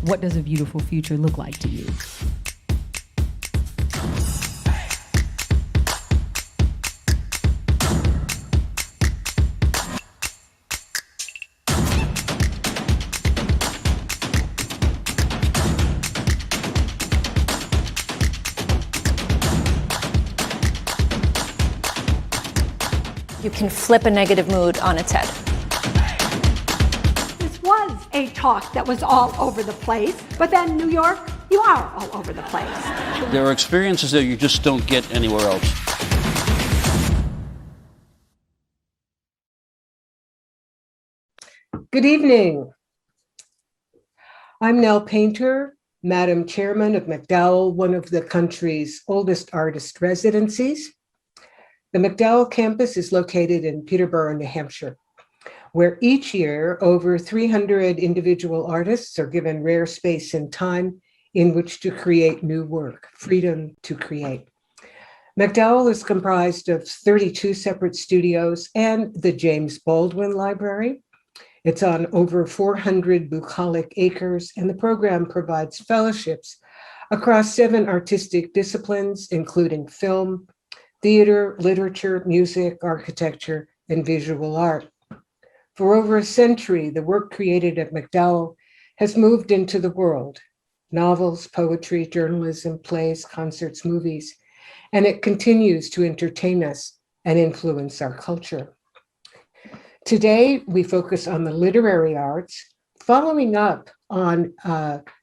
What does a beautiful future look like to you? You can flip a negative mood on its head. This was a talk that was all over the place, but then New York, you are all over the place. There are experiences that you just don't get anywhere else. Good evening. I'm Nell Painter, Madam Chairman of MacDowell, one of the country's oldest artist residencies. The MacDowell campus is located in Peterborough, New Hampshire, where each year over 300 individual artists are given rare space and time in which to create new work, freedom to create. MacDowell is comprised of 32 separate studios and the James Baldwin Library. It's on over 400 bucolic acres, and the program provides fellowships across 7 artistic disciplines, including film, theater, literature, music, architecture, and visual art. For over a century, the work created at MacDowell has moved into the world: novels, poetry, journalism, plays, concerts, movies, and it continues to entertain us and influence our culture. Today, we focus on the literary arts, following up on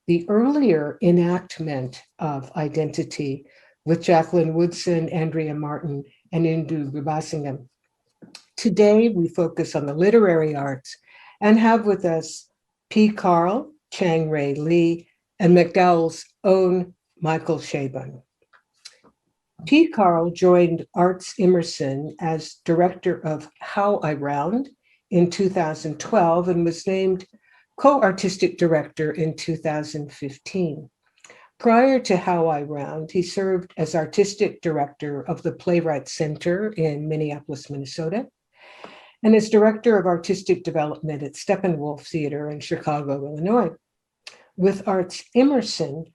the earlier enactment of identity with Jacqueline Woodson, Andrea Martin, and Indu Rubasingham. Today, we focus on the literary arts and have with us P. Carl, Chang-rae Lee, and MacDowell's own Michael Chabon. P. Carl joined Arts Emerson as director of How I Round in 2012 and was named co-artistic director in 2015. Prior to How I Round, he served as artistic director of the Playwright Center in Minneapolis, Minnesota, and as director of artistic development at Steppenwolf Theater in Chicago, Illinois. With Arts Emerson,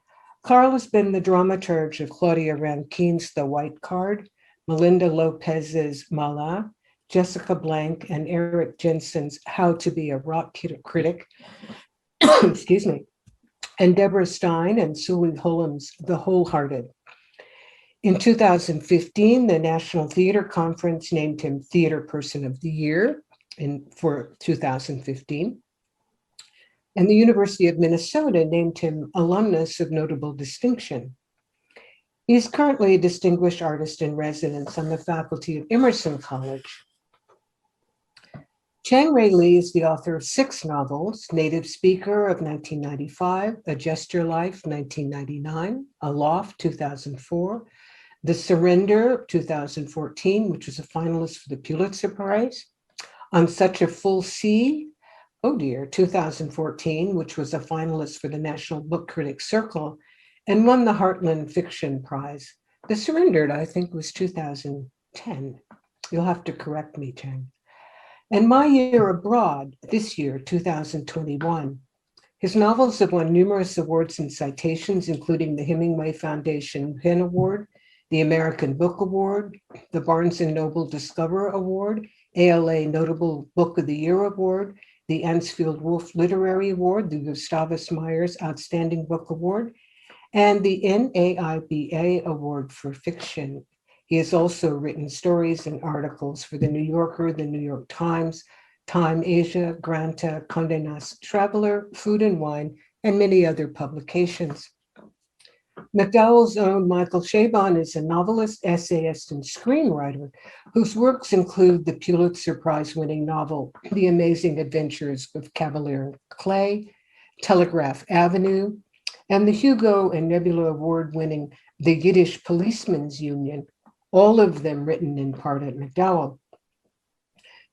Carl has been the dramaturge of Claudia Rankine's The White Card, Melinda Lopez's Mala, Jessica Blank, and Eric Jensen's How to Be a Rock Critic, excuse me, and Deborah Stein and Sully Hullam's The Wholehearted. In 2015, the National Theater Conference named him Theater Person of the Year for 2015. And the University of Minnesota named him Alumnus of Notable Distinction. He is currently a Distinguished Artist in Residence on the faculty of Emerson College. Chang-rae Lee is the author of 6 novels: Native Speaker of 1995, A Gesture Life, 1999, Aloft, 2004, The Surrender, 2014, which was a finalist for the Pulitzer Prize, On Such a Full Sea, 2014, which was a finalist for the National Book Critics Circle, and won the Heartland Fiction Prize. The Surrendered, I think, was 2010. You'll have to correct me, Chang. And My Year Abroad, this year, 2021. His novels have won numerous awards and citations, including the Hemingway Foundation PEN Award, the American Book Award, the Barnes & Noble Discover Award, ALA Notable Book of the Year Award, the Ansfield Wolf Literary Award, the Gustavus Myers Outstanding Book Award, and the NAIBA Award for Fiction. He has also written stories and articles for The New Yorker, The New York Times, Time Asia, Granta, Condé Nast Traveler, Food and Wine, and many other publications. MacDowell's own Michael Chabon is a novelist, essayist, and screenwriter whose works include the Pulitzer Prize-winning novel, The Amazing Adventures of Cavalier Clay, Telegraph Avenue, and the Hugo and Nebula Award-winning The Yiddish Policemen's Union, all of them written in part at MacDowell.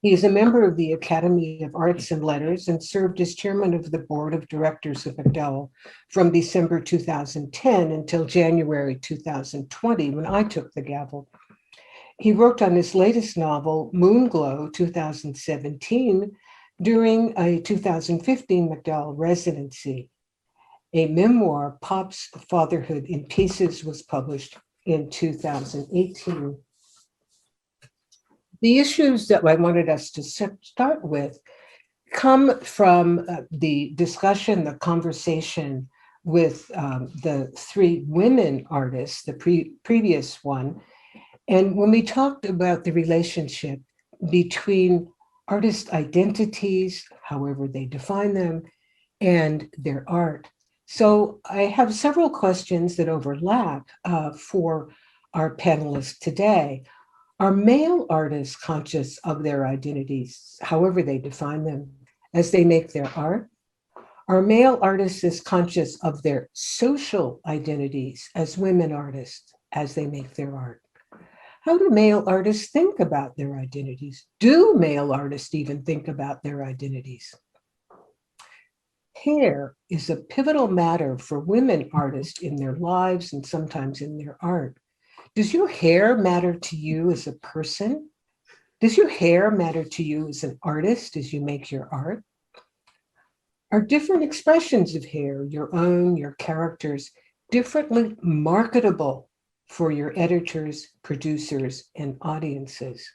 He is a member of the Academy of Arts and Letters and served as chairman of the board of directors of MacDowell from December 2010 until January 2020, when I took the gavel. He worked on his latest novel, Moonglow, 2017, during a 2015 MacDowell residency. A memoir, Pop's Fatherhood in Pieces, was published in 2018. The issues that I wanted us to start with come from the discussion, the conversation with the three women artists, the previous one. And when we talked about the relationship between artist identities, however they define them, and their art. So I have several questions that overlap for our panelists today. Are male artists conscious of their identities, however they define them, as they make their art? Are male artists conscious of their social identities as women artists as they make their art? How do male artists think about their identities? Do male artists even think about their identities? Hair is a pivotal matter for women artists in their lives and sometimes in their art. Does your hair matter to you as a person? Does your hair matter to you as an artist as you make your art? Are different expressions of hair, your own, your characters, differently marketable for your editors, producers, and audiences?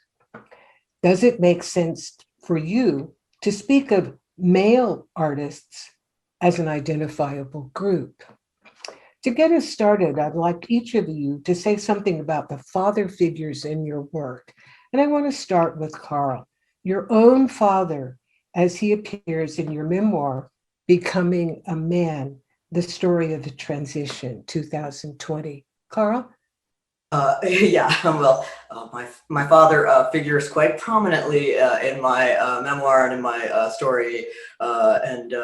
Does it make sense for you to speak of male artists as an identifiable group? To get us started, I'd like each of you to say something about the father figures in your work. And I want to start with Carl, your own father, as he appears in your memoir, Becoming a Man, The Story of a Transition, 2020. Carl? Yeah, well, my father figures quite prominently in my memoir and in my story, and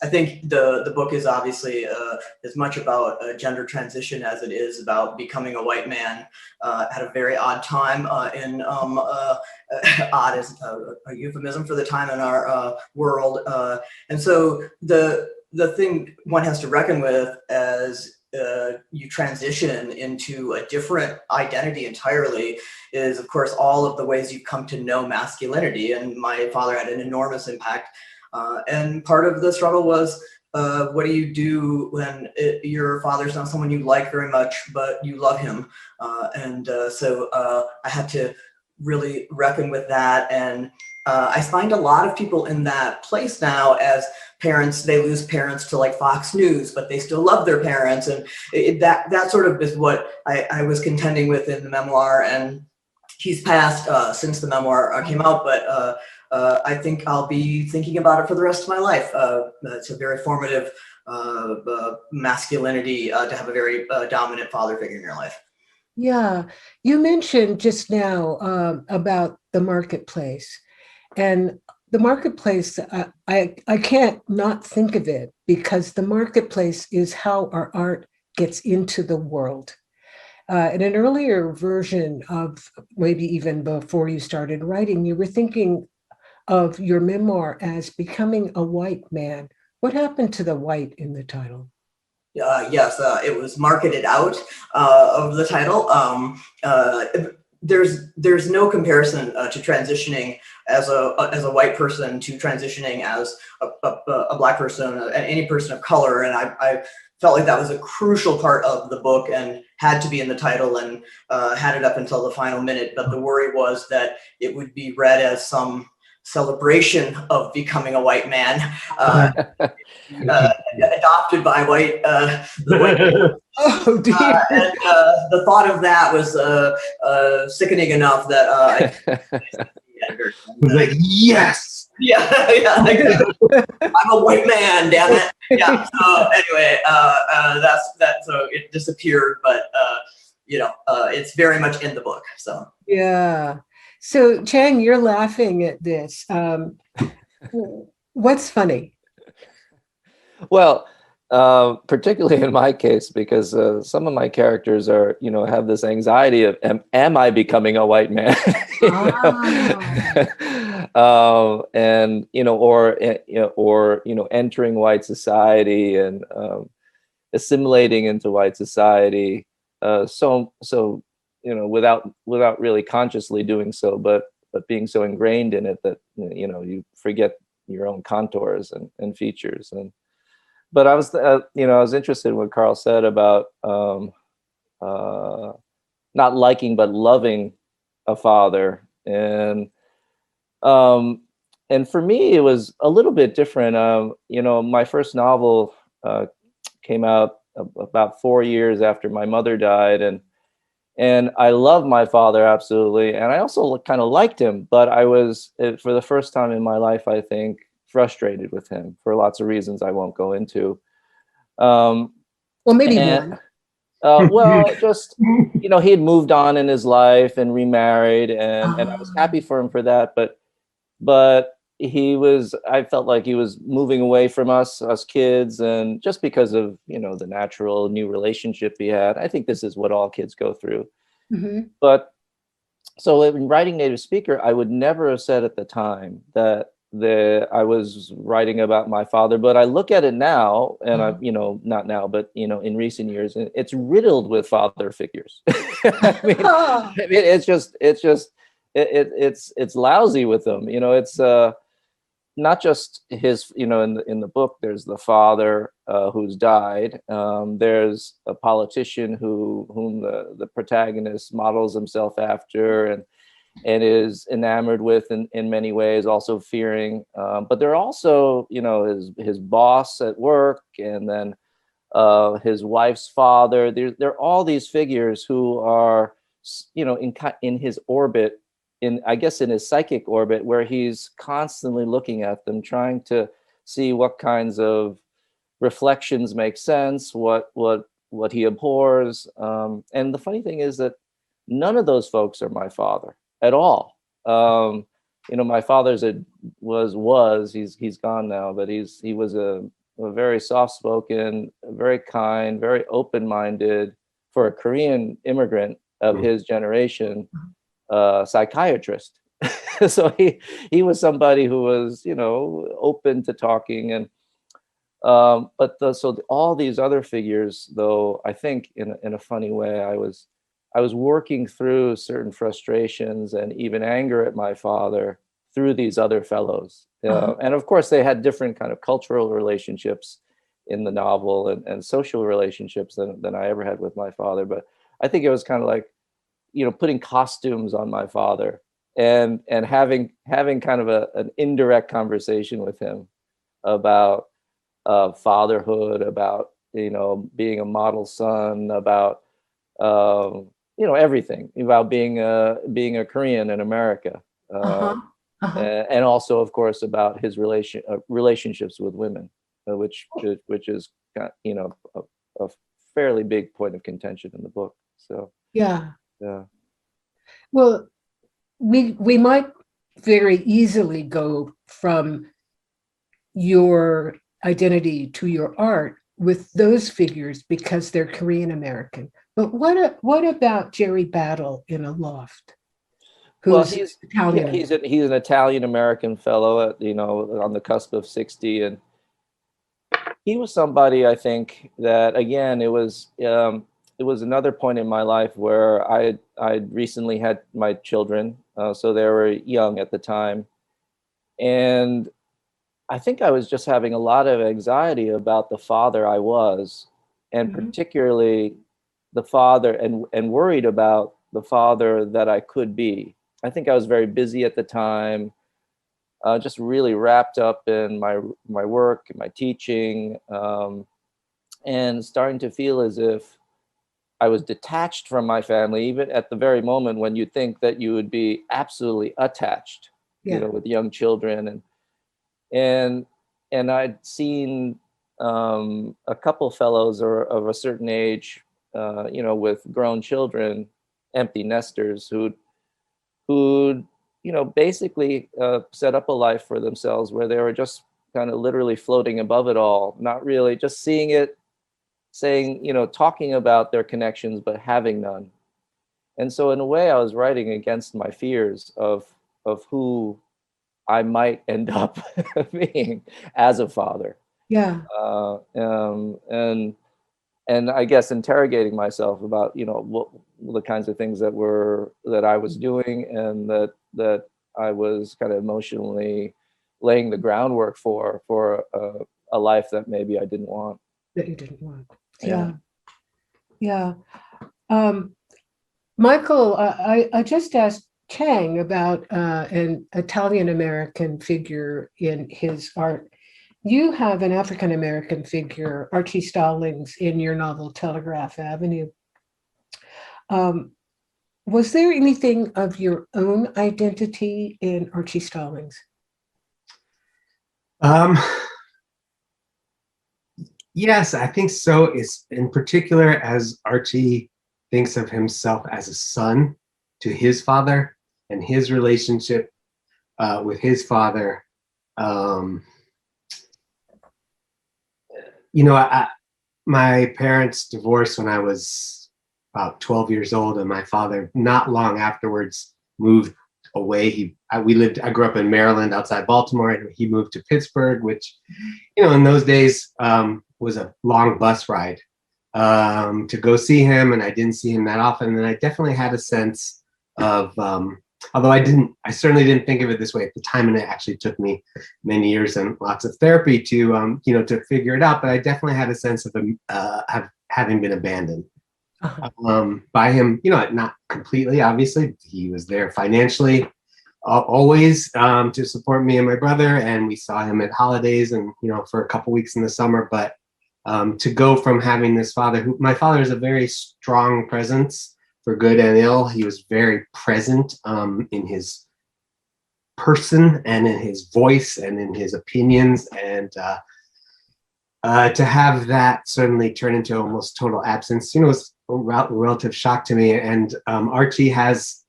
I think the book is obviously as much about gender transition as it is about becoming a white man at a very odd time in odd is a euphemism for the time in our world, and so the thing one has to reckon with as you transition into a different identity entirely is, of course, all of the ways you come to know masculinity. And my father had an enormous impact. And part of the struggle was, what do you do when your father's not someone you like very much, but you love him? So I had to really reckon with that. And I find a lot of people in that place now as parents. They lose parents to like Fox News, but they still love their parents. And that sort of is what I was contending with in the memoir. And he's passed since the memoir came out, but I think I'll be thinking about it for the rest of my life. It's a very formative masculinity to have a very dominant father figure in your life. Yeah, you mentioned just now about the marketplace. And the marketplace, I can't not think of it, because the marketplace is how our art gets into the world. In an earlier version of, maybe even before you started writing, you were thinking of your memoir as Becoming a White Man. What happened to the white in the title? Yes, it was marketed out of the title. There's no comparison to transitioning as a white person to transitioning as a Black person and any person of color, and I felt like that was a crucial part of the book and had to be in the title, and had it up until the final minute. But the worry was that it would be read as some celebration of becoming a white man, adopted by white. Oh dear! And the thought of that was sickening enough that I was like, yes, yeah, I'm a white man, damn it. Yeah. So anyway, that's that. So it disappeared, but it's very much in the book. So Yeah. So Chang, you're laughing at this. What's funny? Well, particularly in my case, because some of my characters are, have this anxiety of, am I becoming a white man? And entering white society and assimilating into white society. Without really consciously doing so, but being so ingrained in it that you forget your own contours and features. And but I was, you know, I was interested in what Carl said about not liking but loving a father, um, and for me it was a little bit different. You know, my first novel came out about 4 years after my mother died, and I love my father absolutely, and I also kind of liked him, but I was, for the first time in my life, I think, frustrated with him for lots of reasons I won't go into. Um, Well, maybe and one. well, just, you know, he had moved on in his life and remarried, and I was happy for him for that, but he was, I felt like he was moving away from us kids, and just because of, you know, the natural new relationship he had. I think this is what all kids go through. Mhm. But so in writing Native Speaker, I would never have said at the time that I was writing about my father, but I look at it now, and I, you know, not now, but, you know, in recent years, and it's riddled with father figures. I mean, it's lousy with them. You know, it's not just his, you know, in the book, there's the father who's died. There's a politician whom the protagonist models himself after, and is enamored with in many ways, also fearing. But there are also, you know, his boss at work, and then his wife's father. There are all these figures who are, you know, in his orbit, in, I guess, in his psychic orbit, where he's constantly looking at them, trying to see what kinds of reflections make sense, what he abhors. And the funny thing is that none of those folks are my father at all. You know, my father's he's gone now, but he was a very soft-spoken, very kind, very open-minded, for a Korean immigrant of his generation, psychiatrist. So he was somebody who was, you know, open to talking, and all these other figures, though, I think in a funny way, I was working through certain frustrations and even anger at my father through these other fellows. And of course, they had different kind of cultural relationships in the novel, and social relationships than I ever had with my father. But I think it was kind of like, you know, putting costumes on my father, and having kind of an indirect conversation with him about fatherhood, about, you know, being a model son, about you know, everything, about being a Korean in America, and also, of course, about his relationships with women, which is, you know, a fairly big point of contention in the book. So Yeah. yeah. Well, we might very easily go from your identity to your art with those figures because they're Korean American. But what about Jerry Battle in A Loft? Well, Who's Italian? he's an Italian American fellow, at, you know, on the cusp of 60, and he was somebody, I think, that, again, it was another point in my life where I'd recently had my children, so they were young at the time, and I think I was just having a lot of anxiety about the father I was, and particularly the father, and worried about the father that I could be. I think I was very busy at the time, just really wrapped up in my work and my teaching, and starting to feel as if I was detached from my family, even at the very moment when you think that you would be absolutely attached, you know, with young children, and I'd seen a couple fellows of a certain age, you know, with grown children, empty nesters, who'd, you know, basically set up a life for themselves where they were just kind of literally floating above it all, not really just seeing it, saying, you know, talking about their connections, but having none. And so in a way, I was writing against my fears of who I might end up being as a father. Yeah. And I guess interrogating myself about, you know, what the kinds of things that I was doing, and that I was kind of emotionally laying the groundwork for a life that maybe I didn't want. That you didn't want. Yeah. Yeah. Michael, I just asked Chang about an Italian-American figure in his art. You have an African-American figure, Archie Stallings, in your novel Telegraph Avenue. Was there anything of your own identity in Archie Stallings? Yes, I think so. It's in particular as Archie thinks of himself as a son to his father and his relationship with his father. You know, my parents divorced when I was about 12 years old, and my father, not long afterwards, moved away. I grew up in Maryland outside Baltimore, and he moved to Pittsburgh, which, you know, in those days was a long bus ride to go see him, and I didn't see him that often. And I definitely had a sense of, although I certainly didn't think of it this way at the time, and it actually took me many years and lots of therapy to, you know, to figure it out. But I definitely had a sense of having been abandoned by him. You know, not completely, obviously. He was there financially, always to support me and my brother, and we saw him at holidays and, you know, for a couple weeks in the summer. But to go from having this father, my father is a very strong presence for good and ill. He was very present in his person and in his voice and in his opinions, and to have that suddenly turn into almost total absence, you know, was a relative shock to me. And Archie's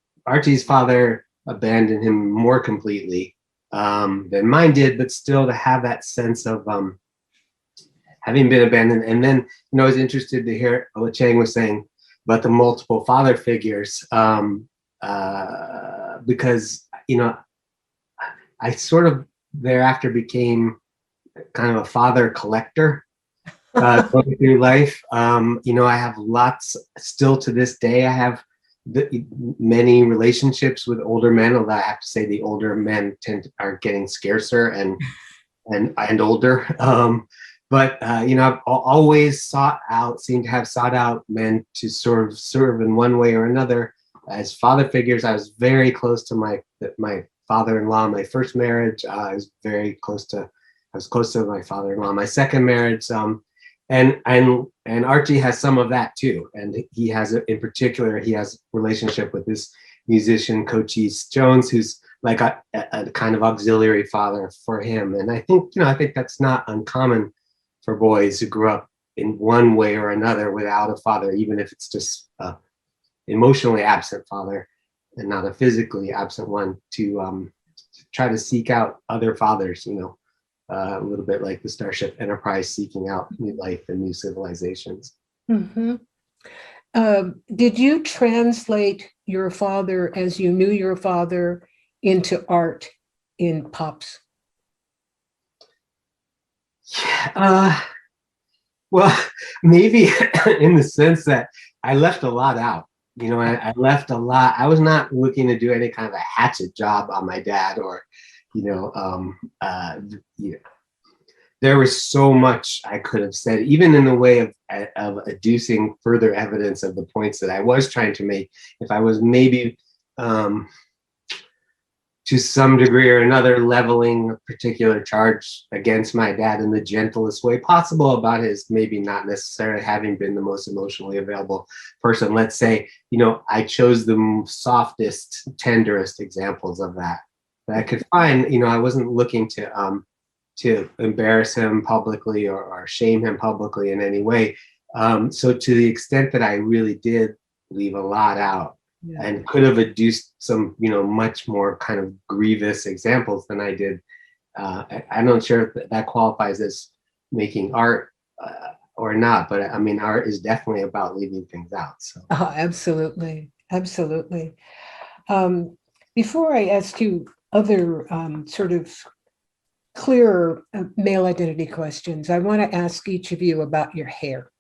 father abandoned him more completely than mine did, but still to have that sense of having been abandoned. And then, you know, I was interested to hear what Chang was saying about the multiple father figures, because, you know, I sort of thereafter became kind of a father collector going through life. You know, I have lots still to this day. I have many relationships with older men, although I have to say the older men are getting scarcer and older. But you know, I've always seemed to have sought out men to sort of serve in one way or another as father figures. I was very close to my father-in-law, my first marriage. I was close to my father-in-law, my second marriage. And Archie has some of that too. And he has, in particular, he has relationship with this musician, Cochise Jones, who's like a kind of auxiliary father for him. And I think, you know, I think that's not uncommon for boys who grew up in one way or another without a father, even if it's just emotionally absent father and not a physically absent one, to try to seek out other fathers, you know, a little bit like the Starship Enterprise seeking out new life and new civilizations. Mm-hmm. Did you translate your father as you knew your father into art in Pops? Yeah, well, maybe in the sense that I left a lot out. You know, I left a lot. I was not looking to do any kind of a hatchet job on my dad, or, you know, there was so much I could have said, even in the way of adducing further evidence of the points that I was trying to make. If I was maybe to some degree or another leveling a particular charge against my dad in the gentlest way possible about his maybe not necessarily having been the most emotionally available person. Let's say, you know, I chose the softest, tenderest examples of that I could find. You know, I wasn't looking to embarrass him publicly or shame him publicly in any way. So to the extent that I really did leave a lot out, yeah, and could have adduced some, you know, much more kind of grievous examples than I did. I'm not sure if that qualifies as making art or not, but I mean, art is definitely about leaving things out. So. Oh, absolutely, absolutely. Before I ask you other sort of clearer male identity questions, I want to ask each of you about your hair.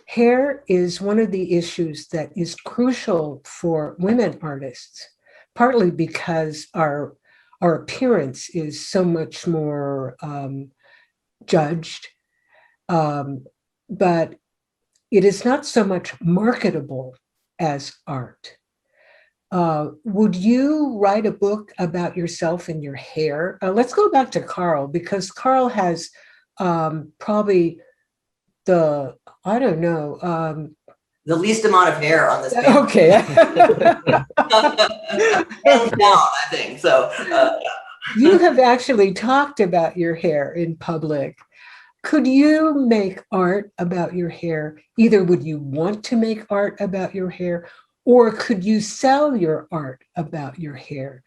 Hair is one of the issues that is crucial for women artists, partly because our our appearance is so much more judged, but it is not so much marketable as art. Would you write a book about yourself and your hair? Let's go back to Carl, because Carl has probably the, I don't know. The least amount of hair on this page. Okay. Hands down, I think. So You have actually talked about your hair in public. Could you make art about your hair? Either would you want to make art about your hair, or could you sell your art about your hair?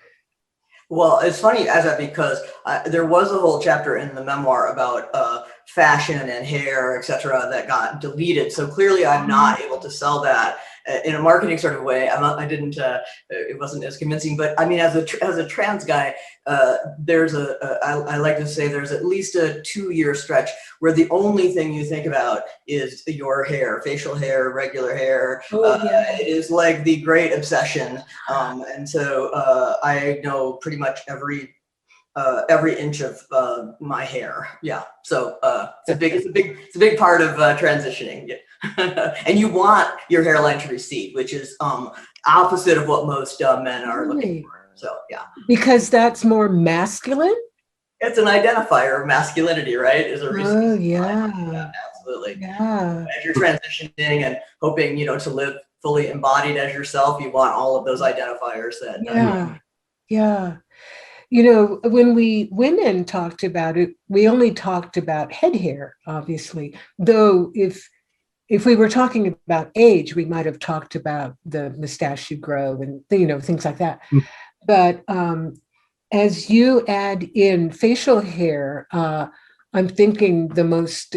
Well, it's funny as that, because there was a whole chapter in the memoir about fashion and hair, etc., that got deleted. So clearly I'm not able to sell that in a marketing sort of way. I didn't, it wasn't as convincing, but I mean, as a trans guy, there's I like to say there's at least a 2-year stretch where the only thing you think about is your hair, facial hair, regular hair. It is like the great obsession. And so I know pretty much every inch of my hair. Yeah. So it's a big part of transitioning. Yeah. And you want your hairline to recede, which is opposite of what most men are looking for. So yeah. Because that's more masculine? It's an identifier of masculinity, right? Is a receding. Oh yeah. Yeah, absolutely. Yeah. As you're transitioning and hoping, to live fully embodied as yourself, you want all of those identifiers that. Yeah. Yeah. When we women talked about it, we only talked about head hair, obviously. Though if we were talking about age, we might have talked about the mustache you grow and things like that. But as you add in facial hair, I'm thinking the most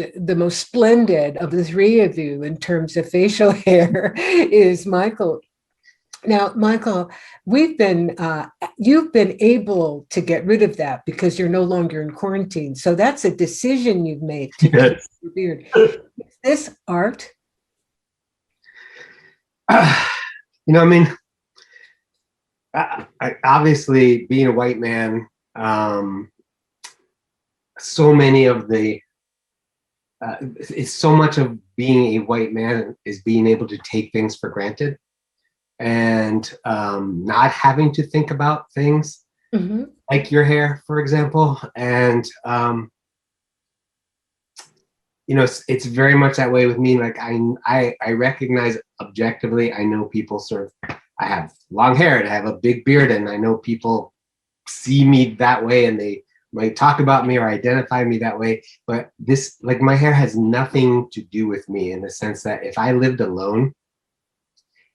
splendid of the three of you in terms of facial hair is Michael. Now, Michael, you've been able to get rid of that because you're no longer in quarantine. So that's a decision you've made to keep your beard. Is this art? I mean, I obviously being a white man, so many of the, it's so much of being a white man is being able to take things for granted. And not having to think about things like your hair, for example. And, it's very much that way with me. Like I recognize objectively, I know people I have long hair and I have a big beard, and I know people see me that way and they might talk about me or identify me that way. But this, like, my hair has nothing to do with me, in the sense that if I lived alone,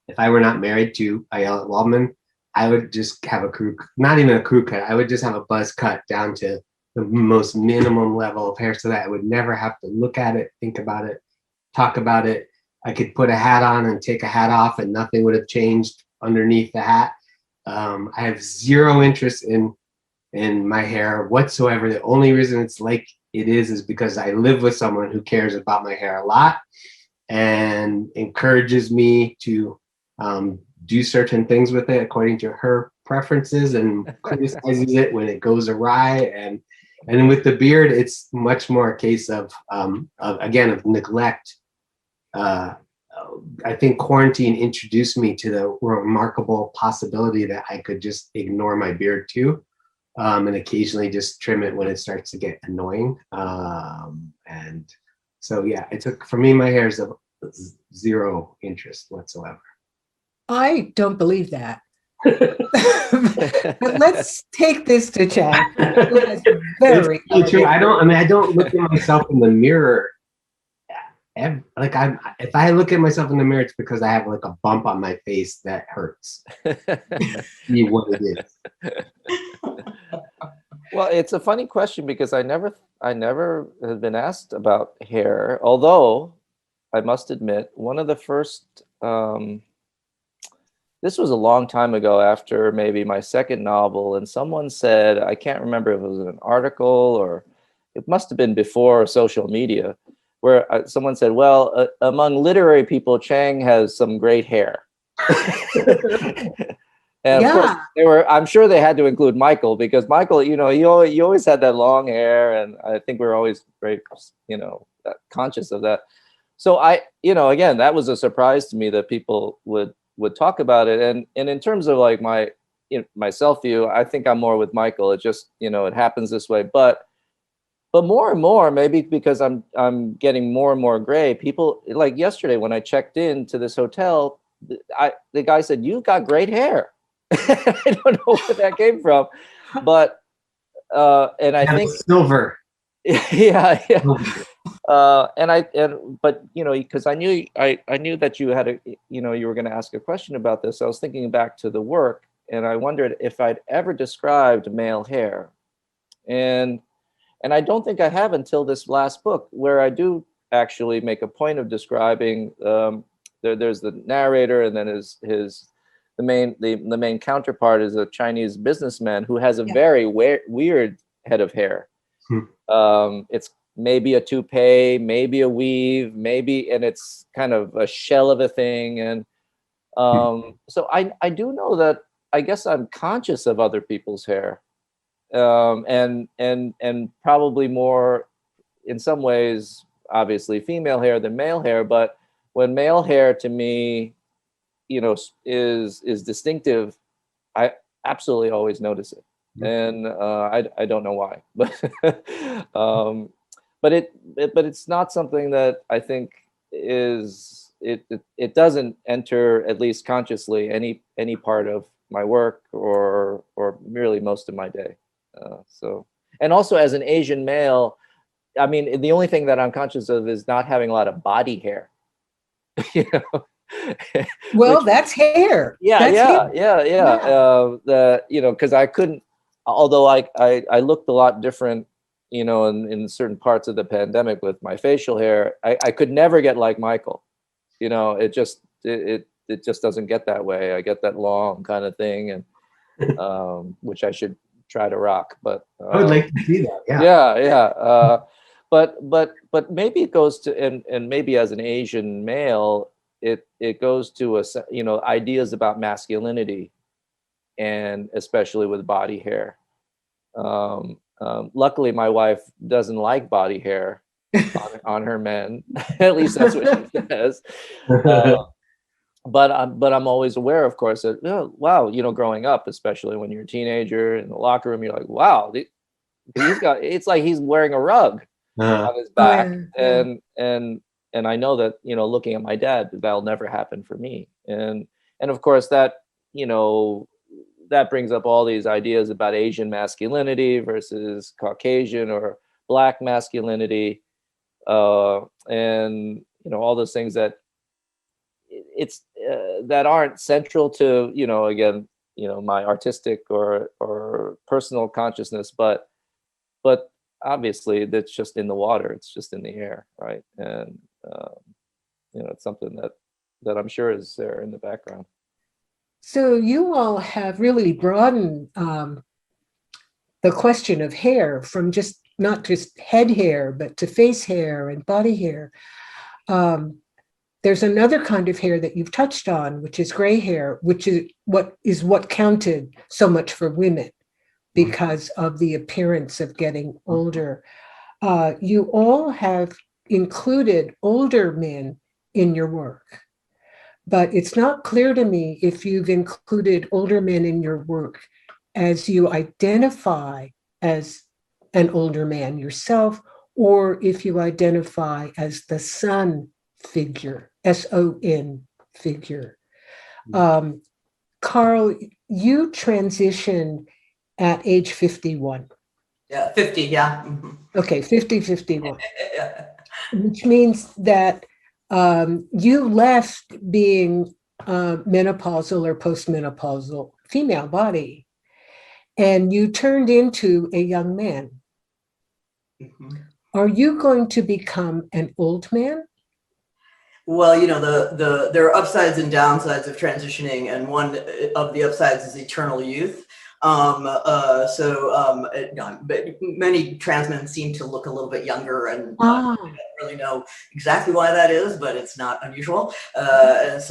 if I were not married to Ayala Waldman, I would just have not even a crew cut. I would just have a buzz cut down to the most minimum level of hair, so that I would never have to look at it, think about it, talk about it. I could put a hat on and take a hat off and nothing would have changed underneath the hat. I have zero interest in my hair whatsoever. The only reason it's like it is because I live with someone who cares about my hair a lot and encourages me to do certain things with it according to her preferences, and criticizes it when it goes awry. And with the beard, it's much more a case of neglect. I think quarantine introduced me to the remarkable possibility that I could just ignore my beard too, and occasionally just trim it when it starts to get annoying. And so yeah, for me, my hair is of zero interest whatsoever. I don't believe that. But let's take this to Chang. Very true. I don't look at myself in the mirror. If I look at myself in the mirror, it's because I have like a bump on my face that hurts. See what it is. Well, it's a funny question because I never have been asked about hair, although I must admit one of the first, this was a long time ago after maybe my second novel, and someone said, I can't remember if it was in an article or it must have been before social media, where someone said, well, among literary people, Chang has some great hair. And of course, Yeah. I'm sure they had to include Michael, because Michael, you know, he always had that long hair, and I think we're always very, you know, conscious of that. So you know, again, that was a surprise to me that people would talk about it. And in terms of like my self view, I think I'm more with Michael. It just, you know, it happens this way. But more and more, maybe because I'm getting more and more gray, people, like yesterday when I checked into this hotel, the guy said, "You've got great hair." I don't know where that came from, but and I think silver. yeah. But you know, because I knew that you had you know, you were going to ask a question about this. I was thinking back to the work, and I wondered if I'd ever described male hair, and I don't think I have until this last book, where I do actually make a point of describing. There's the narrator, and then the main counterpart is a Chinese businessman who has a very weird head of hair. It's maybe a toupee, maybe a weave, and it's kind of a shell of a thing. And so I do know that, I guess I'm conscious of other people's hair, and probably more in some ways, obviously female hair than male hair. But when male hair to me, you know, is distinctive, I absolutely always notice it. And I don't know why, but it's not something that I think it doesn't enter, at least consciously, any part of my work or merely most of my day. So, and also as an Asian male, I mean, the only thing that I'm conscious of is not having a lot of body hair. You know? Well, that's hair. Yeah. Yeah. You know, because I couldn't, although I looked a lot different, you know, in certain parts of the pandemic with my facial hair, I could never get like Michael. You know, it just doesn't get that way. I get that long kind of thing, and which I should try to rock. But I would like to see that. Yeah. But maybe it goes to, and maybe as an Asian male, it goes to you know, ideas about masculinity, and especially with body hair. Luckily, my wife doesn't like body hair on her men. At least that's what she says. But I'm always aware, of course, that, oh, wow, you know, growing up, especially when you're a teenager in the locker room, you're like, wow, it's like he's wearing a rug on his back. And I know that, you know, looking at my dad, that'll never happen for me. And of course that, you know, that brings up all these ideas about Asian masculinity versus Caucasian or Black masculinity, and, you know, all those things that that aren't central to, you know, again, you know, my artistic or personal consciousness, but obviously that's just in the water, it's just in the air, right? And you know, it's something that I'm sure is there in the background. So you all have really broadened the question of hair from just not just head hair, but to face hair and body hair. There's another kind of hair that you've touched on, which is gray hair, which is what counted so much for women because of the appearance of getting older. You all have included older men in your work, but it's not clear to me if you've included older men in your work as you identify as an older man yourself, or if you identify as the son figure, S-O-N figure. Carl, you transitioned at age 51. Yeah, 50, yeah. Okay, 51. Which means that you left being menopausal or postmenopausal female body, and you turned into a young man. Are you going to become an old man? Well, you know, there are upsides and downsides of transitioning, and one of the upsides is eternal youth. But many trans men seem to look a little bit younger, and Ah. I don't really know exactly why that is, but it's not unusual. But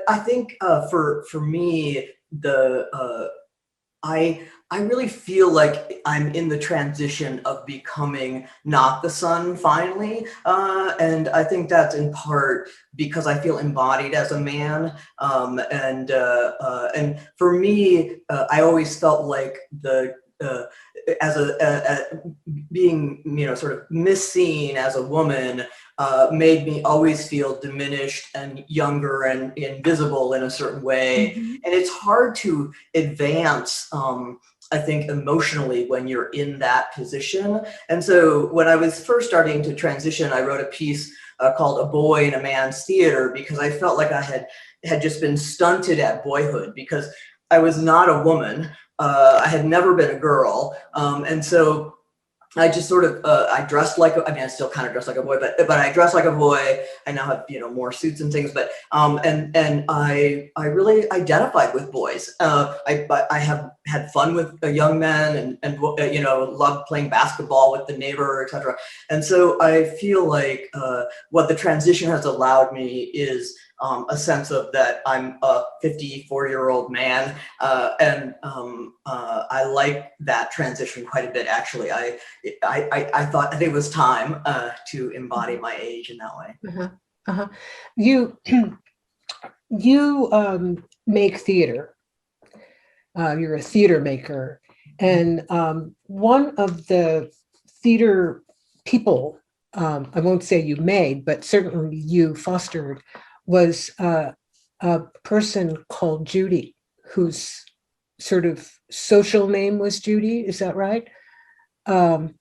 I think for me, I really feel like I'm in the transition of becoming not the son finally. And I think that's in part because I feel embodied as a man. And for me, I always felt like being, sort of misseen as a woman made me always feel diminished and younger and invisible in a certain way. Mm-hmm. And it's hard to advance, I think, emotionally when you're in that position. And so when I was first starting to transition, I wrote a piece called A Boy in a Man's Theater, because I felt like I had just been stunted at boyhood because I was not a woman. I had never been a girl. And so I just sort of, I dressed like, I still kind of dress like a boy, but I dress like a boy. I now have, more suits and things, but, and I really identified with boys. I have had fun with young men and loved playing basketball with the neighbor, etc. And so I feel like what the transition has allowed me is a sense of that I'm a 54-year-old man, and I like that transition quite a bit. Actually, I think it was time to embody my age in that way. Uh-huh. Uh-huh. You make theater. You're a theater maker, and one of the theater people, I won't say you made, but certainly you fostered, was a person called Judy, whose sort of social name was Judy. Is that right? And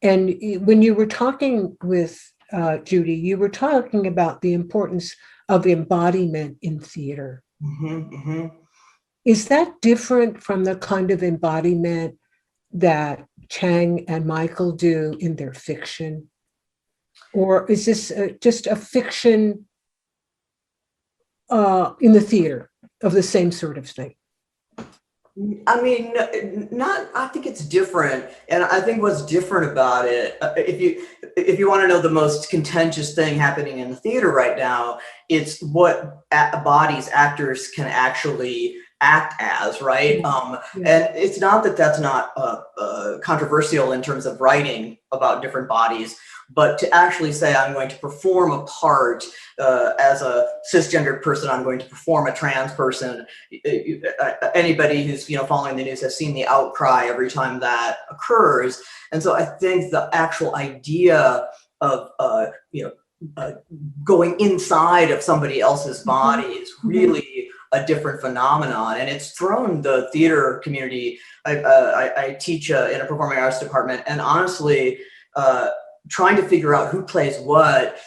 when you were talking with Judy, you were talking about the importance of embodiment in theater. Mm-hmm, mm-hmm. Is that different from the kind of embodiment that Chang and Michael do in their fiction? Or is this just a fiction in the theater of the same sort of thing? I mean, I think it's different. And I think what's different about it, if you want to know the most contentious thing happening in the theater right now, it's what bodies actors can actually act as, right? Yeah. And it's not that that's not controversial in terms of writing about different bodies, but to actually say I'm going to perform a part as a cisgendered person, I'm going to perform a trans person. Anybody who's following the news has seen the outcry every time that occurs. And so I think the actual idea of going inside of somebody else's body is really a different phenomenon, and it's thrown the theater community. I teach in a performing arts department, and honestly, trying to figure out who plays what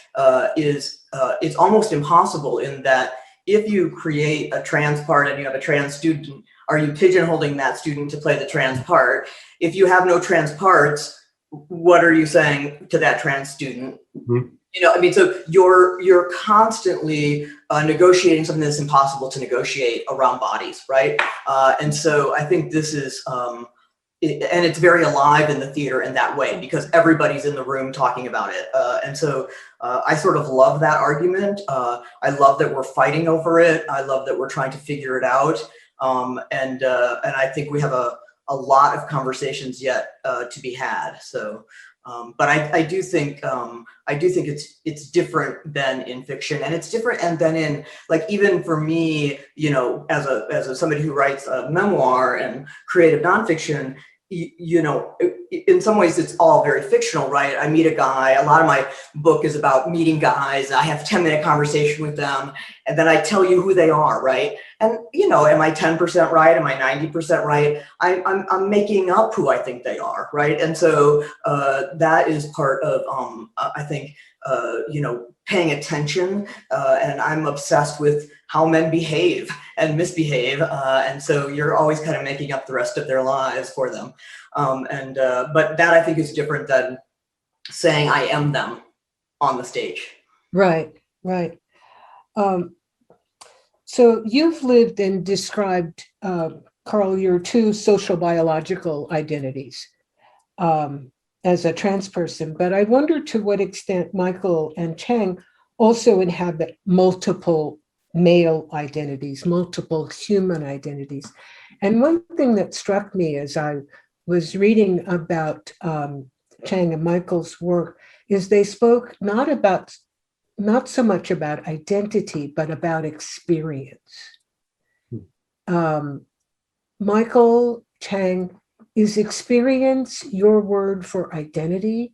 is it's almost impossible, in that if you create a trans part and you have a trans student, are you pigeonholing that student to play the trans part? If you have no trans parts, what are you saying to that trans student? Mm-hmm. So you're constantly negotiating something that's impossible to negotiate around bodies, right? And so I think this is, and it's very alive in the theater in that way, because everybody's in the room talking about it. And so I sort of love that argument. I love that we're fighting over it. I love that we're trying to figure it out. And I think we have a lot of conversations yet to be had. So. But I do think it's different than in fiction, and it's different and then in, like, even for me, as somebody who writes a memoir and creative nonfiction, in some ways it's all very fictional, right? I meet a guy. A lot of my book is about meeting guys. I have 10-minute conversation with them, and then I tell you who they are, right? And am I 10% right? Am I 90% right? I'm making up who I think they are, right? And so that is part of I think paying attention, and I'm obsessed with how men behave and misbehave, and so you're always kind of making up the rest of their lives for them, but that I think is different than saying I am them on the stage. Right. So you've lived and described Carl, your two social biological identities as a trans person, but I wonder to what extent Michael and Chang also inhabit multiple male identities, multiple human identities. And one thing that struck me as I was reading about Chang and Michael's work is they spoke not so much about identity, but about experience. Michael, Chang, is experience your word for identity?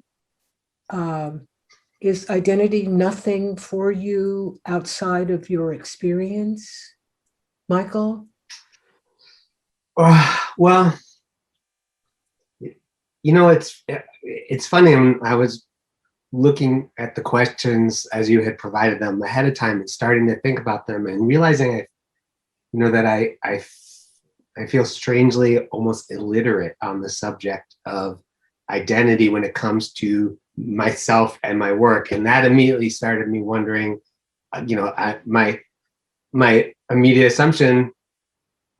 Is identity nothing for you outside of your experience? Michael? Well, you know, it's funny. I was looking at the questions as you had provided them ahead of time and starting to think about them and realizing, that I feel strangely almost illiterate on the subject of identity when it comes to myself and my work. And that immediately started me wondering, my immediate assumption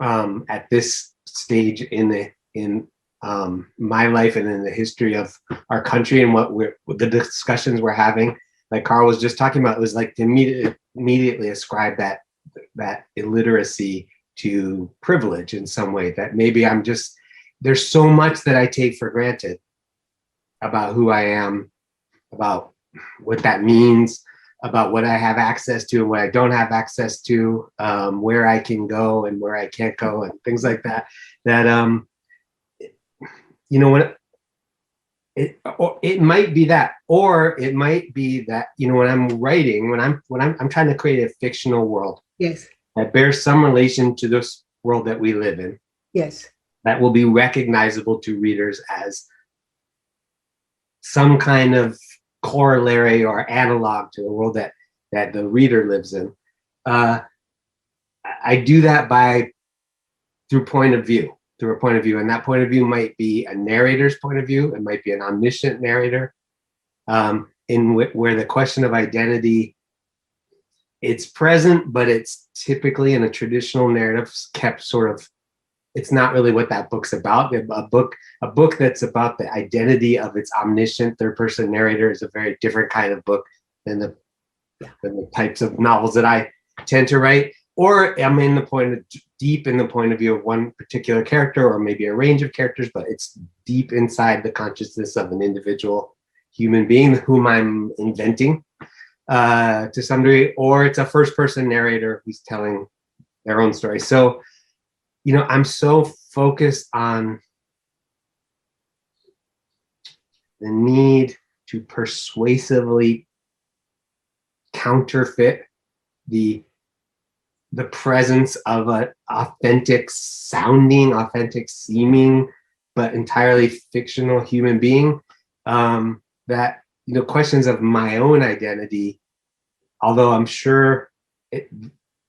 at this stage in my life and in the history of our country and what the discussions we're having, like Carl was just talking about, it was like to immediately ascribe that illiteracy to privilege in some way, that maybe there's so much that I take for granted about who I am, about what that means, about what I have access to and what I don't have access to, where I can go and where I can't go and things like that, when it might be that, or it might be that, when I'm writing, when I'm trying to create a fictional world. Yes. That bears some relation to this world that we live in. Yes. That will be recognizable to readers as some kind of corollary or analog to the world that the reader lives in. I do that through a point of view, and that point of view might be a narrator's point of view. It might be an omniscient narrator, where the question of identity, it's present, but it's typically in a traditional narrative kept sort of, it's not really what that book's about. A book that's about the identity of its omniscient third-person narrator is a very different kind of book than the types of novels that I tend to write. Or I'm deep in the point of view of one particular character, or maybe a range of characters, but it's deep inside the consciousness of an individual human being whom I'm inventing to some degree, or it's a first-person narrator who's telling their own story. So, I'm so focused on the need to persuasively counterfeit the presence of an authentic sounding, authentic seeming, but entirely fictional human being, that, questions of my own identity, although I'm sure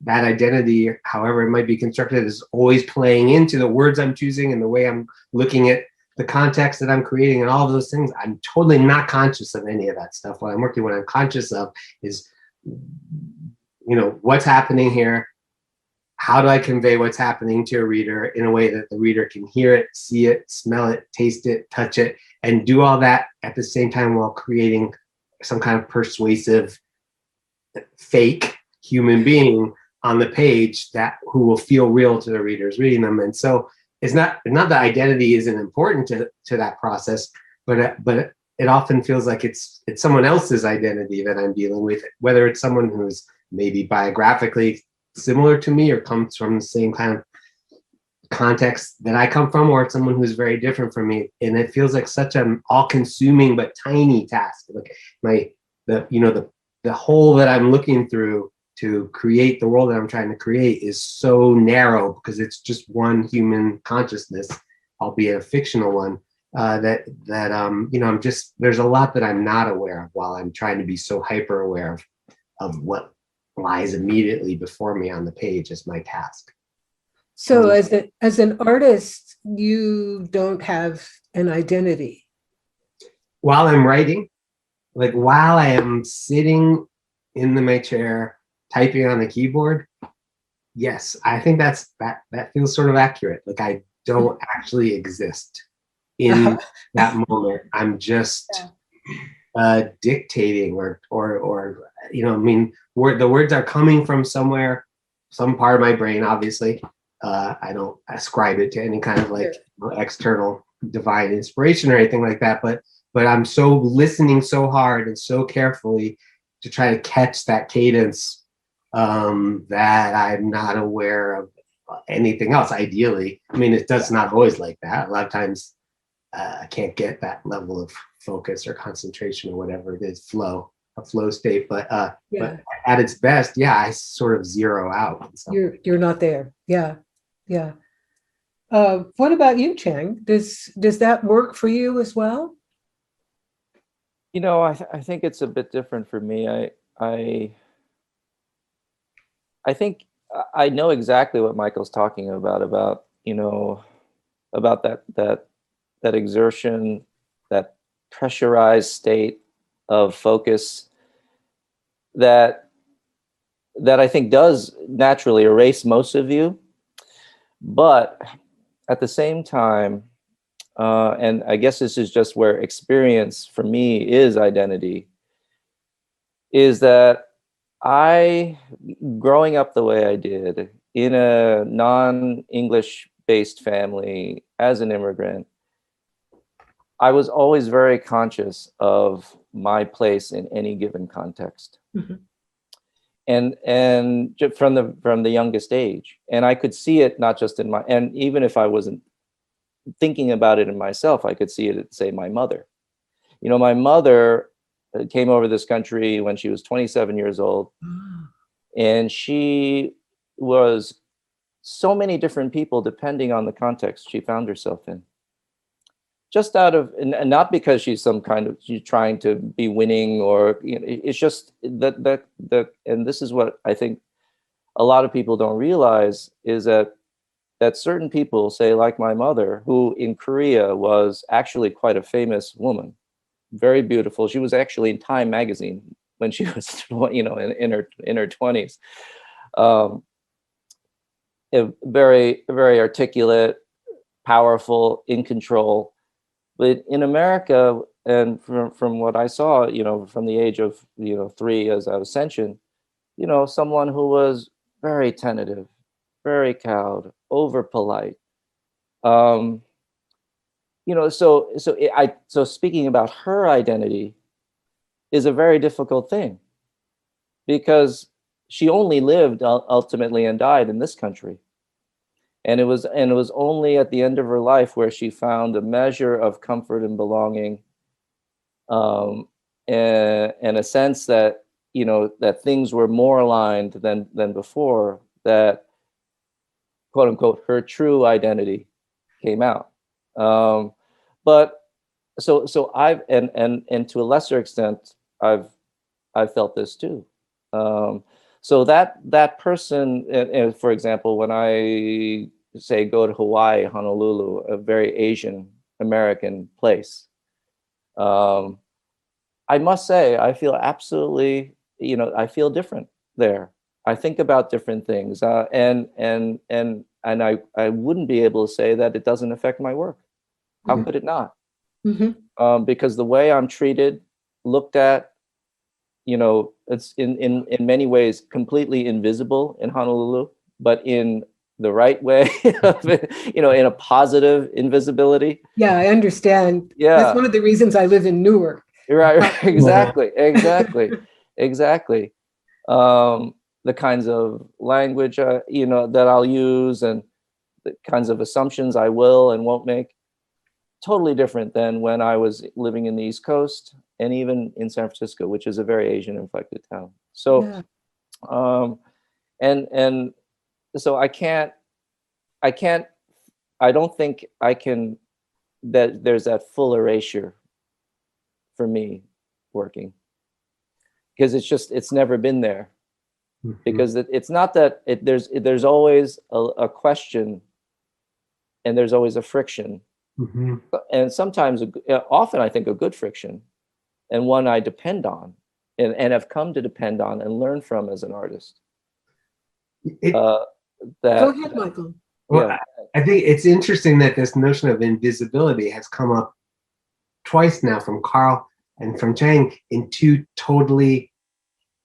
that identity, however it might be constructed, is always playing into the words I'm choosing and the way I'm looking at the context that I'm creating and all of those things. I'm totally not conscious of any of that stuff. What I'm conscious of is, what's happening here. How do I convey what's happening to a reader in a way that the reader can hear it, see it, smell it, taste it, touch it, and do all that at the same time while creating some kind of persuasive, fake human being on the page who will feel real to the readers reading them. And so it's not that identity isn't important to that process, but it often feels like it's someone else's identity that I'm dealing with, whether it's someone who's maybe biographically similar to me or comes from the same kind of context that I come from, or it's someone who's very different from me. And it feels like such an all-consuming but tiny task. Like the hole that I'm looking through to create the world that I'm trying to create is so narrow because it's just one human consciousness, albeit a fictional one. There's a lot that I'm not aware of while I'm trying to be so hyper aware of what lies immediately before me on the page as my task. So as an artist, you don't have an identity. While I'm writing, like while I am sitting in my chair, typing on the keyboard, Yes, I think that feels sort of accurate. Like I don't actually exist in that moment. I'm just dictating or you know, I mean, the words are coming from somewhere, some part of my brain, obviously. I don't ascribe it to any kind of like external divine inspiration or anything like that, but I'm so listening so hard and so carefully to try to catch that cadence that I'm not aware of anything else. Ideally, I mean, it does not always like that. A lot of times I can't get that level of focus or concentration or whatever it is, a flow state. But at its best, yeah, I sort of zero out. You're not there. Yeah. What about you, Chang? Does that work for you as well? You know, I think it's a bit different for me. I think I know exactly what Michael's talking about, you know, about that exertion, that pressurized state of focus that I think does naturally erase most of you. But at the same time, and I guess this is just where experience for me is identity, is that growing up the way I did in a non-English based family as an immigrant, I was always very conscious of my place in any given context. Mm-hmm. And from the youngest age. And I could see it not just in and even if I wasn't thinking about it in myself, I could see it at, say, my mother. You know, my mother came over this country when she was 27 years old. And she was so many different people depending on the context she found herself in. Just out of, and not because she's she's trying to be winning, or, you know, it's just that and this is what I think a lot of people don't realize, is that certain people, say like my mother, who in Korea was actually quite a famous woman, very beautiful. She was actually in Time magazine when she was, you know, in her 20s. Very, very articulate, powerful, in control. But in America, and from what I saw, you know, from the age of, you know, 3 as I was ascension, you know, someone who was very tentative, very cowed, over polite. You know, so speaking about her identity is a very difficult thing, because she only lived ultimately and died in this country. And it was only at the end of her life where she found a measure of comfort and belonging, and a sense that, you know, that things were more aligned than before, that, quote unquote, her true identity came out. But so I've, and to a lesser extent, I've felt this too. So that person, for example, when I say go to Hawaii, Honolulu, a very Asian American place, I must say I feel absolutely, you know, I feel different there. I think about different things, and I wouldn't be able to say that it doesn't affect my work. How mm-hmm. could it not? Mm-hmm. Because the way I'm treated, looked at, you know, it's in many ways completely invisible in Honolulu, but in the right way, you know, in a positive invisible. Yeah, I understand. Yeah, that's one of the reasons I live in Newark. Right. Exactly. The kinds of language, you know, that I'll use, and the kinds of assumptions I will and won't make, totally different than when I was living in the East Coast, and even in San Francisco, which is a very Asian inflected town. So, yeah. And so I don't think I can, that there's that full erasure for me working, because it's never been there. Mm-hmm. Because it's not that there's always a question, and there's always a friction. Mm-hmm. And sometimes, often I think a good friction, and one I depend on, and have come to depend on and learn from as an artist. that. Go ahead, Michael. Well, Yeah. I think it's interesting that this notion of invisibility has come up twice now from Carl and from Chang in two totally,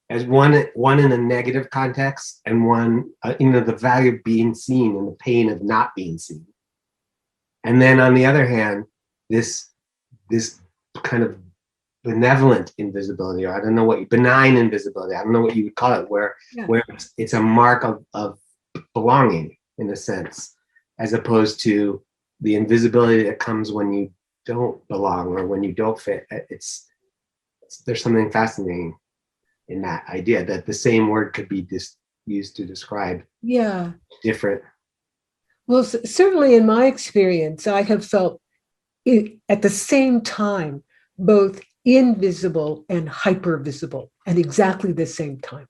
as one in a negative context and one, the value of being seen and the pain of not being seen. And then on the other hand, this kind of benevolent invisibility, or I don't know what, benign invisibility, I don't know what you would call it, where it's a mark of belonging in a sense, as opposed to the invisibility that comes when you don't belong or when you don't fit. There's something fascinating in that idea that the same word could be used to describe different. Well, certainly in my experience, I have felt at the same time both invisible and hypervisible at exactly the same time.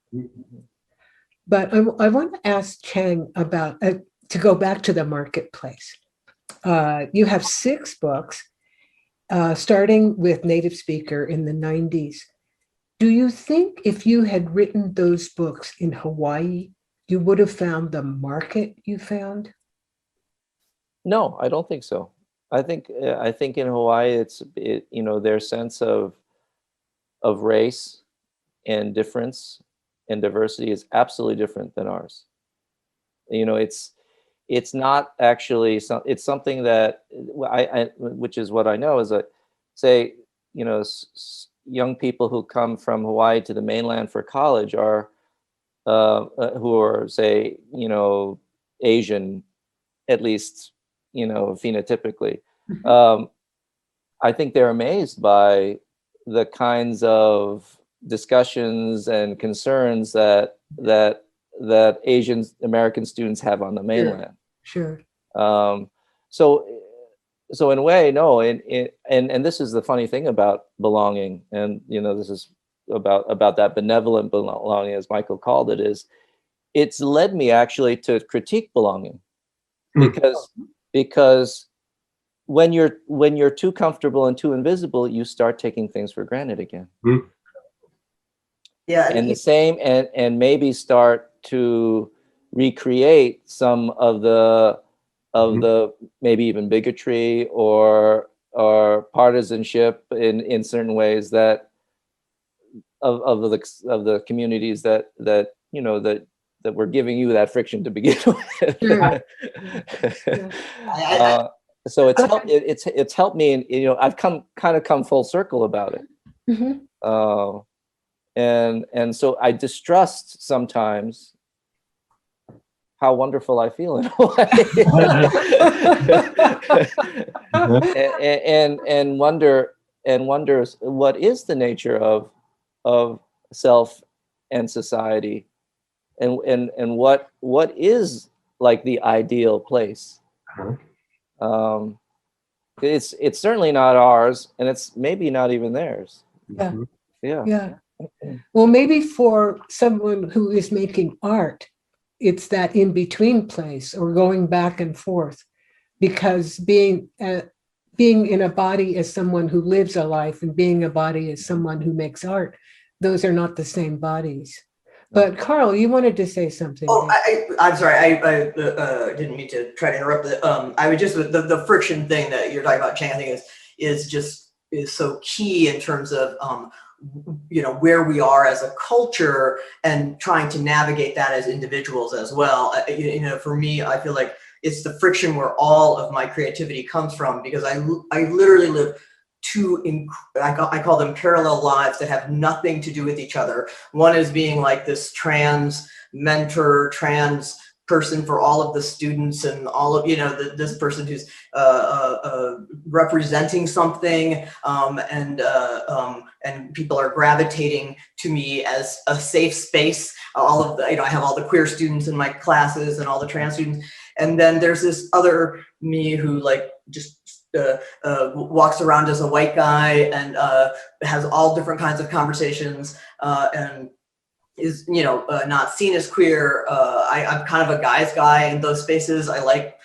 But I want to ask Chang about, to go back to the marketplace. You have 6 books, starting with Native Speaker in the 90s. Do you think if you had written those books in Hawaii, you would have found the market you found? No, I don't think so. I think in Hawaii, their sense of race and difference and diversity is absolutely different than ours. It's not actually it's something that which is what I know is that, say, young people who come from Hawaii to the mainland for college are who are, say, Asian, at least, phenotypically. I think they're amazed by the kinds of discussions and concerns that Asian American students have on the mainland. Sure. So in a way, no, and this is the funny thing about belonging, and this is about that benevolent belonging, as Michael called it, is it's led me actually to critique belonging, because when you're too comfortable and too invisible, you start taking things for granted again. Yeah, and the same, and maybe start to recreate some of the maybe even bigotry or partisanship in certain ways that of the communities that were giving you that friction to begin with. So it's helped me, and I've come full circle about it. And so I distrust sometimes how wonderful I feel in a way, and wonders what is the nature of self and society, and what is like the ideal place. It's certainly not ours, and it's maybe not even theirs. Yeah. Well, maybe for someone who is making art, it's that in-between place, or going back and forth, because being in a body as someone who lives a life and being a body as someone who makes art, those are not the same bodies. But Carl, you wanted to say something. Oh, I'm sorry. I didn't mean to try to interrupt. I would just the friction thing that you're talking about, Chang, I think is so key in terms of where we are as a culture and trying to navigate that as individuals as well. For me, I feel like it's the friction where all of my creativity comes from, because I literally live I call them parallel lives that have nothing to do with each other. One is being like this trans mentor, trans person for all of the students, and all of this person who's representing something, and people are gravitating to me as a safe space. All of the, I have all the queer students in my classes and all the trans students, and then there's this other me who just walks around as a white guy and has all different kinds of conversations, and is not seen as queer. I'm kind of a guy's guy in those spaces. I like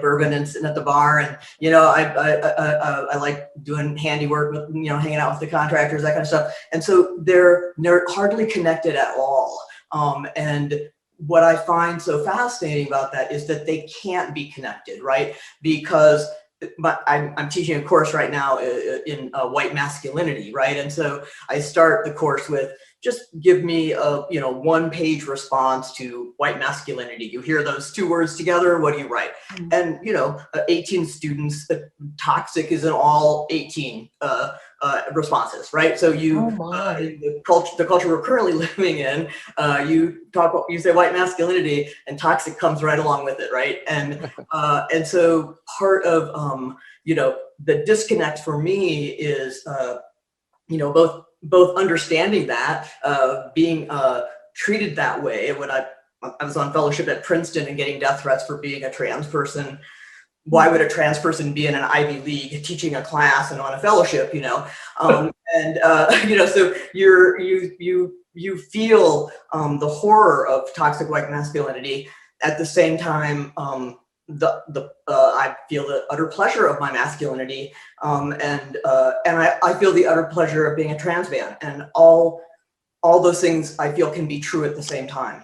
bourbon and sitting at the bar, and I like doing handiwork with hanging out with the contractors, that kind of stuff. And so they're hardly connected at all. And what I find so fascinating about that is that they can't be connected, right? Because I'm teaching a course right now in white masculinity, right? And so I start the course with, just give me a 1-page response to white masculinity. You hear those 2 words together, what do you write? And 18 students, toxic is in all 18 responses, right? So you, the culture we're currently living in, you say white masculinity, and toxic comes right along with it, right? And so part of the disconnect for me is both understanding that, being treated that way. When I was on fellowship at Princeton and getting death threats for being a trans person. Why would a trans person be in an Ivy League teaching a class and on a fellowship, so you feel the horror of toxic white masculinity. At the same time, I feel the utter pleasure of my masculinity, and I feel the utter pleasure of being a trans man, and all those things I feel can be true at the same time.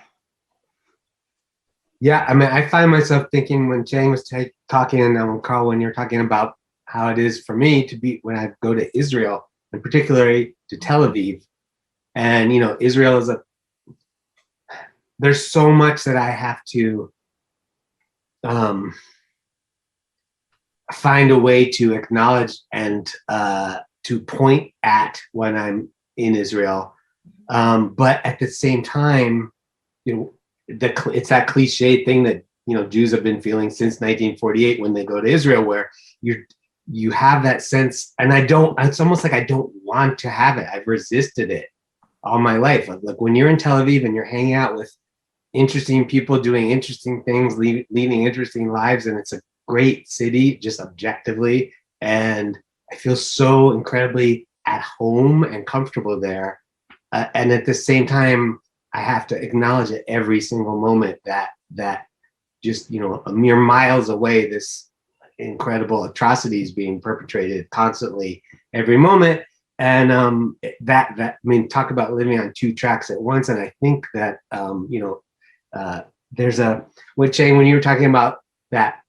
Yeah, I mean, I find myself thinking when Chang was talking, and Carl, when you're talking about how it is for me to be when I go to Israel, and particularly to Tel Aviv, and Israel is there's so much that I have to find a way to acknowledge and to point at when I'm in Israel, but at the same time, it's that cliched thing that Jews have been feeling since 1948 when they go to Israel, where you have that sense, and it's almost like I don't want to have it. I've resisted it all my life. Like when you're in Tel Aviv and you're hanging out with interesting people doing interesting things, leading interesting lives, and it's a great city just objectively, and I feel so incredibly at home and comfortable there, and at the same time I have to acknowledge at every single moment that just a mere miles away, this incredible atrocities being perpetrated constantly every moment. And I mean, talk about living on 2 tracks at once. And I think that there's what Chang, when you were talking about that,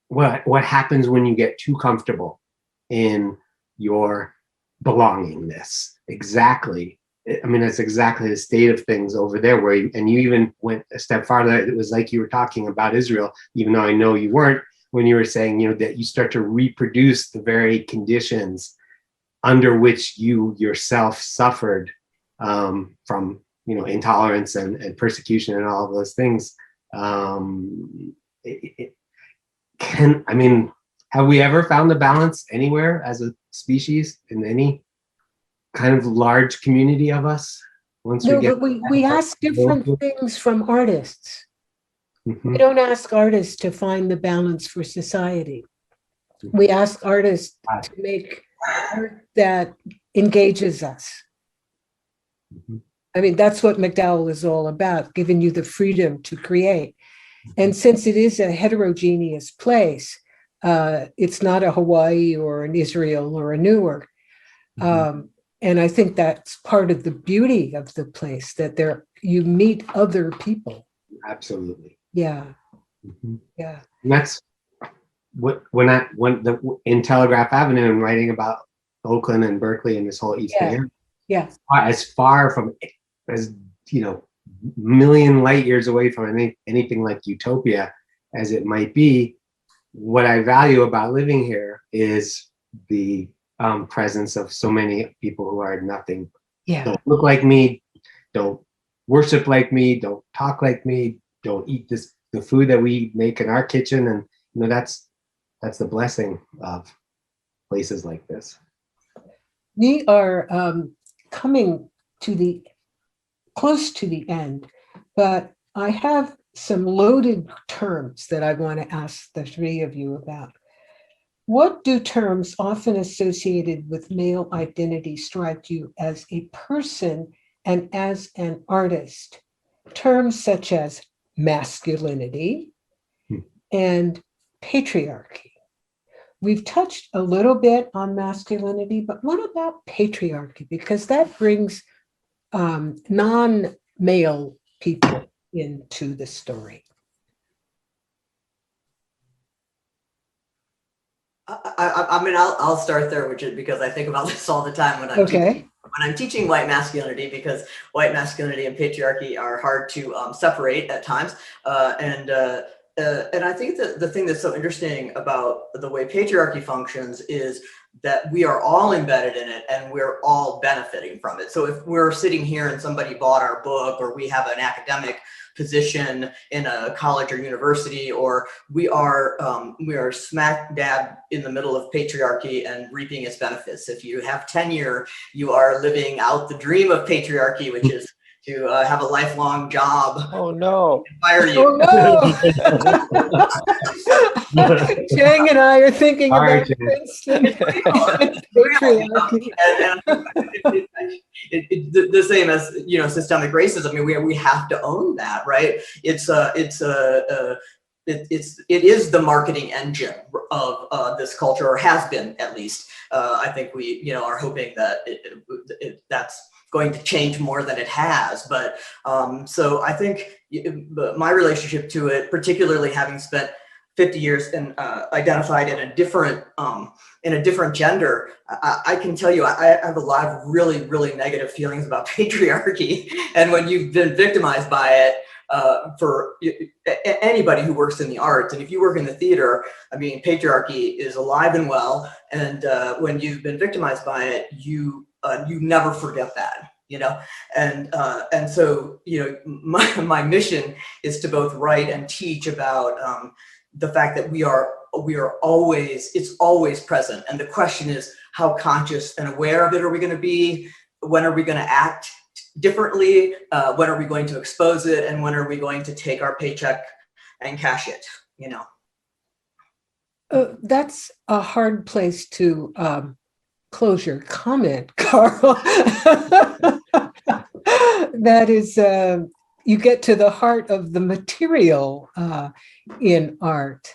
what happens when you get too comfortable in your belongingness? Exactly. I mean, that's exactly the state of things over there, where you even went a step farther. It was like you were talking about Israel, even though I know you weren't, when you were saying, that you start to reproduce the very conditions under which you yourself suffered from, intolerance and persecution and all of those things. I mean, have we ever found a balance anywhere as a species in any kind of large community of us? We ask different things from artists. We don't ask artists to find the balance for society. We ask artists to make art that engages us. I mean, that's what MacDowell is all about, giving you the freedom to create. And since it is a heterogeneous place, it's not a Hawaii or an Israel or a Newark. And I think that's part of the beauty of the place, that you meet other people. Absolutely. Yeah. Yeah. And that's in Telegraph Avenue and writing about Oakland and Berkeley and this whole East Bay area. Yeah. As far from as million light years away from anything like utopia as it might be, what I value about living here is the presence of so many people who are nothing. Don't look like me, don't worship like me, don't talk like me, don't eat the food that we make in our kitchen. And that's the blessing of places like this. We are coming to close to the end, but I have some loaded terms that I want to ask the 3 of you about. What do terms often associated with male identity strike you as a person and as an artist? Terms such as masculinity and patriarchy. We've touched a little bit on masculinity, but what about patriarchy? Because that brings non-male people into the story? I mean, I'll start there, which is because I think about this all the time when I'm teaching white masculinity, because white masculinity and patriarchy are hard to separate at times. And I think that the thing that's so interesting about the way patriarchy functions is that we are all embedded in it and we're all benefiting from it. So if we're sitting here and somebody bought our book, or we have an academic position in a college or university, or we are smack dab in the middle of patriarchy and reaping its benefits. If you have tenure, you are living out the dream of patriarchy, which is to have a lifelong job. Oh no! Fire you. Oh no! Chang and I are thinking about Princeton. Patriarchy. The same as, you know, systemic racism. I mean, we have to own that, right? It is the marketing engine of this culture, or has been at least. I think we, you know, are hoping that that's going to change more than it has. But so I think my relationship to it, particularly having spent 50 years and identified in a different gender, I can tell you I have a lot of really, really negative feelings about patriarchy. And when you've been victimized by it, for anybody who works in the arts, and if you work in the theater, I mean, patriarchy is alive and well. And when you've been victimized by it, you never forget that, you know. And so, you know, my mission is to both write and teach about the fact that we are always, it's always present. And the question is, how conscious and aware of it are we going to be? When are we going to act differently? When are we going to expose it? And when are we going to take our paycheck and cash it, you know? That's a hard place to close your comment, Carl. That is, you get to the heart of the material in art.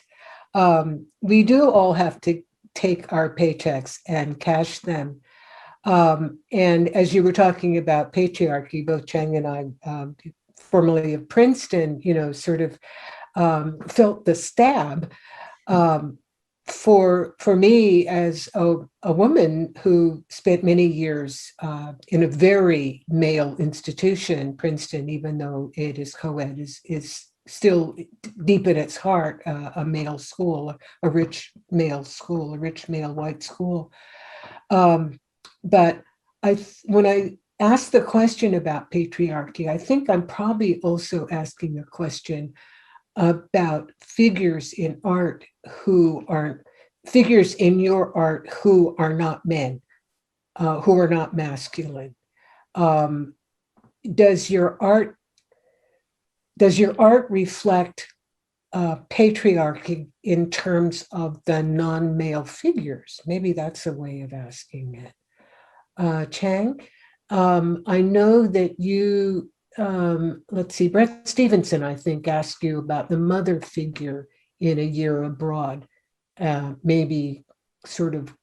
We do all have to take our paychecks and cash them. And as you were talking about patriarchy, both Chang and I, formerly of Princeton, you know, sort of felt the stab. For me, as a woman who spent many years in a very male institution, Princeton, even though it is co-ed, is still deep in its heart a male school, a rich male school, a rich male white school. But when I ask the question about patriarchy, I think I'm probably also asking a question about figures in art who aren't, figures in your art who are not men, who are not masculine. Does your art reflect patriarchy in terms of the non-male figures? Maybe that's a way of asking it. Chang, I know that you, let's see, Brett Stevenson, I think, asked you about the mother figure in A Year Abroad, maybe sort of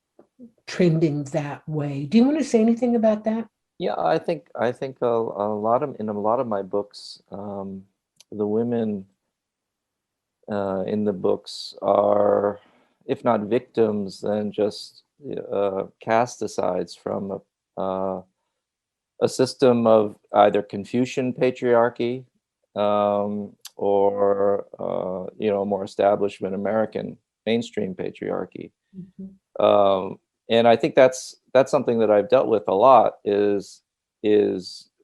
trending that way. Do you want to say anything about that? Yeah, I think a lot of my books, the women in the books are, if not victims, then just cast asides from a system of either Confucian patriarchy or you know, more establishment American mainstream patriarchy. Mm-hmm. And I think that's something that I've dealt with a lot, is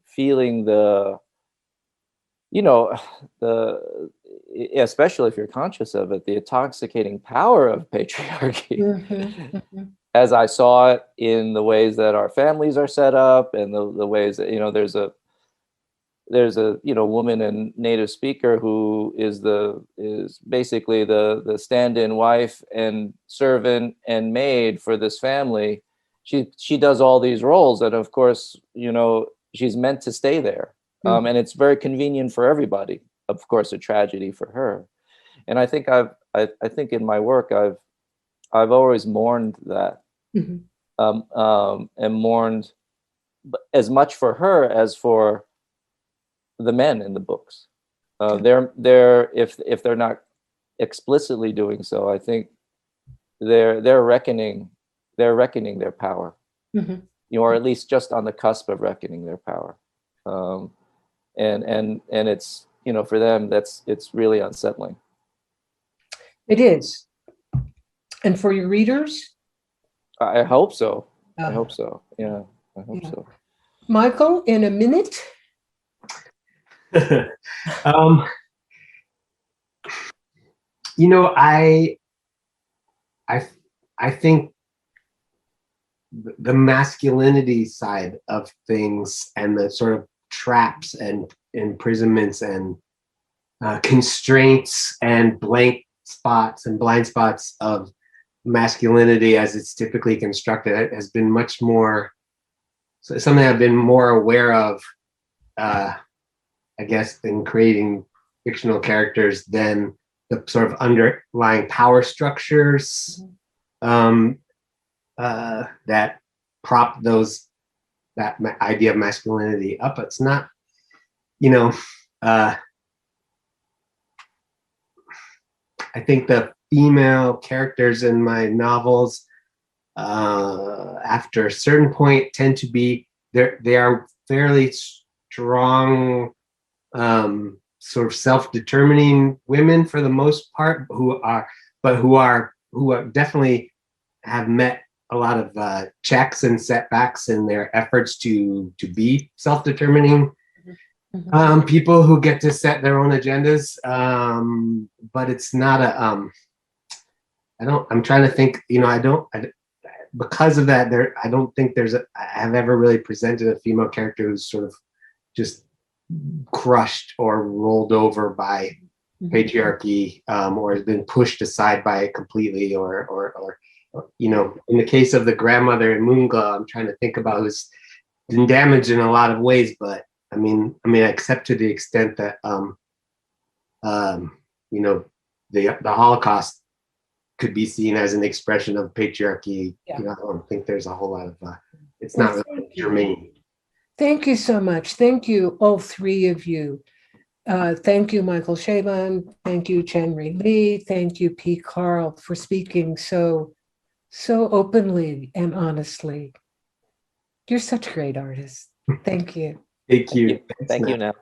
feeling the, you know, especially if you're conscious of it, the intoxicating power of patriarchy. Mm-hmm. Mm-hmm. As I saw it in the ways that our families are set up, and the ways that, you know, there's a you know, woman and native speaker who is basically the stand-in wife and servant and maid for this family. She does all these roles, and of course, you know, she's meant to stay there. Mm-hmm. And it's very convenient for everybody. Of course, a tragedy for her. And I think I think in my work I've always mourned that. Mm-hmm. And mourned as much for her as for the men in the books. They're if they're not explicitly doing so, I think they're reckoning their power, Mhm. or at least just on the cusp of reckoning their power. And it's, for them, it's really unsettling. It is. And for your readers? I hope so. I Uh, hope so. Yeah, I hope Yeah. so. Michael, in a minute? I think the masculinity side of things and the sort of traps and imprisonments and constraints and blank spots and blind spots of masculinity as it's typically constructed has been much more something I've been more aware of, I guess, in creating fictional characters than the sort of underlying power structures that prop that idea of masculinity up. It's not, I think the female characters in my novels, after a certain point, tend to be they are fairly strong, sort of self-determining women for the most part, who definitely have met a lot of checks and setbacks in their efforts to be self-determining people who get to set their own agendas. But it's not I'm trying to think, because of that, I don't think I have ever really presented a female character who's sort of just crushed or rolled over by patriarchy, or has been pushed aside by it completely, or in the case of the grandmother in Moonglow, I'm trying to think about who's been damaged in a lot of ways, but I mean, except to the extent that the Holocaust could be seen as an expression of patriarchy. Yeah. I don't think there's a whole lot of it's not really germane. Thank you so much. Thank you, all three of you. Thank you, Michael Chabon. Thank you, Chang-rae Lee. Thank you, P. Carl, for speaking so openly and honestly. You're such great artists. Thank you. Thank you. Thank you, Nell.